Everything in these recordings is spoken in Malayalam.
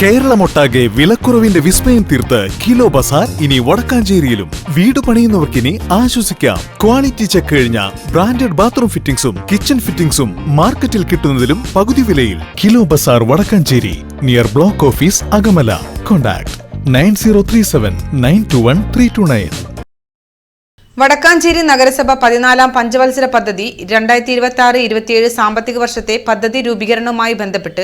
കേരളമൊട്ടാകെ വിലക്കുറവിന്റെ വിസ്മയം തീർത്ത് കിലോ ബസാർ ഇനി വടക്കാഞ്ചേരിയിലും. വീട് പണിയുന്നവർക്കിനി ആശ്വസിക്കാം. ക്വാളിറ്റി ചെക്ക് കഴിഞ്ഞ ബ്രാൻഡഡ് ബാത്റൂം ഫിറ്റിംഗ്സും കിച്ചൺ ഫിറ്റിംഗ്സും മാർക്കറ്റിൽ കിട്ടുന്നതിലും പകുതി വിലയിൽ. Kilo Bazaar Vadakkanchery, near block office Akamala. Contact 9037921329. Vadakkanchery നഗരസഭ 14-ാം പഞ്ചവത്സര പദ്ധതി 2026-27 സാമ്പത്തിക വർഷത്തെ പദ്ധതി രൂപീകരണവുമായി ബന്ധപ്പെട്ട്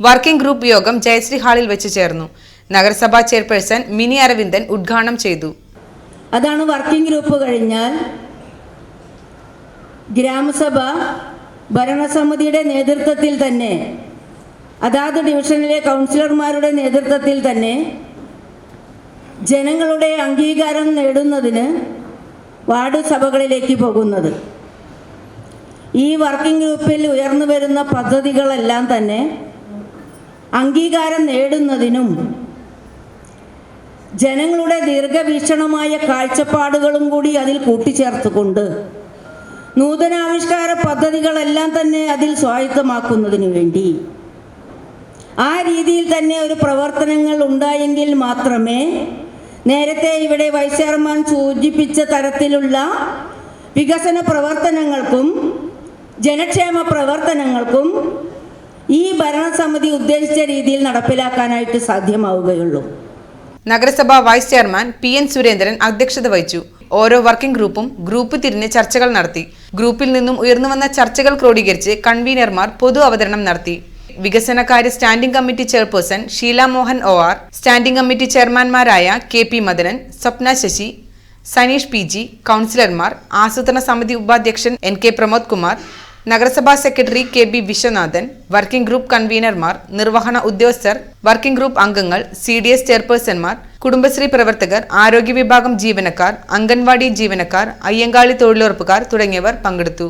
വർക്കിംഗ് ഗ്രൂപ്പ് യോഗം ജയശ്രീ ഹാളിൽ വെച്ച് ചേർന്നു. നഗരസഭാ ചെയർപേഴ്സൺ മിനി അരവിന്ദൻ ഉദ്ഘാടനം ചെയ്തു. അതാണ് വർക്കിംഗ് ഗ്രൂപ്പ് കഴിഞ്ഞാൽ ഗ്രാമസഭ ഭരണസമിതിയുടെ നേതൃത്വത്തിൽ തന്നെ, അതാത് ഡിവിഷനിലെ കൗൺസിലർമാരുടെ നേതൃത്വത്തിൽ തന്നെ ജനങ്ങളുടെ അംഗീകാരം നേടുന്നതിന് വാർഡ് സഭകളിലേക്ക് പോകുന്നത്. ഈ വർക്കിംഗ് ഗ്രൂപ്പിൽ ഉയർന്നു വരുന്ന പദ്ധതികളെല്ലാം തന്നെ അംഗീകാരം നേടുന്നതിനും ജനങ്ങളുടെ ദീർഘവീക്ഷണമായ കാഴ്ചപ്പാടുകളും കൂടി അതിൽ കൂട്ടിച്ചേർത്തുകൊണ്ട് നൂതനാവിഷ്കാര പദ്ധതികളെല്ലാം തന്നെ അതിൽ സ്വായത്തമാക്കുന്നതിന് വേണ്ടി ആ രീതിയിൽ തന്നെ ഒരു പ്രവർത്തനങ്ങൾ ഉണ്ടായെങ്കിൽ മാത്രമേ നേരത്തെ ഇവിടെ വൈസ് ചെയർമാൻ സൂചിപ്പിച്ച തരത്തിലുള്ള വികസന പ്രവർത്തനങ്ങൾക്കും ജനക്ഷേമ പ്രവർത്തനങ്ങൾക്കും ഈ ഭരണസമിതി ഉദ്ദേശിച്ച രീതിയിൽ നടപ്പിലാക്കാനായിട്ട് സാധ്യമാവുകയുള്ളൂ. നഗരസഭാ വൈസ് ചെയർമാൻ PN സുരേന്ദ്രൻ അധ്യക്ഷത വഹിച്ചു. ഓരോ വർക്കിംഗ് ഗ്രൂപ്പും ഗ്രൂപ്പ് തിരിഞ്ഞ് ചർച്ചകൾ നടത്തി. ഗ്രൂപ്പിൽ നിന്നും ഉയർന്നുവന്ന ചർച്ചകൾ ക്രോഡീകരിച്ച് കൺവീനർമാർ പൊതു അവതരണം നടത്തി. വികസനകാര്യ standing committee chairperson Sheela Mohan OR, standing committee ചെയർമാൻമാരായ KP മദനൻ, സ്വപ്ന ശശി, സനീഷ് PG, കൗൺസിലർമാർ, ആസൂത്രണ സമിതി ഉപാധ്യക്ഷൻ NK പ്രമോദ് കുമാർ, നഗരസഭാ secretary KB Viswanathan, working group കൺവീനർമാർ, നിർവഹണ ഉദ്യോഗസ്ഥർ, വർക്കിംഗ് ഗ്രൂപ്പ് അംഗങ്ങൾ, CDS ചെയർപേഴ്സൺമാർ, കുടുംബശ്രീ പ്രവർത്തകർ, ആരോഗ്യ വിഭാഗം ജീവനക്കാർ, അംഗൻവാടി ജീവനക്കാർ, അയ്യങ്കാളി തൊഴിലുറപ്പുകാർ തുടങ്ങിയവർ പങ്കെടുത്തു.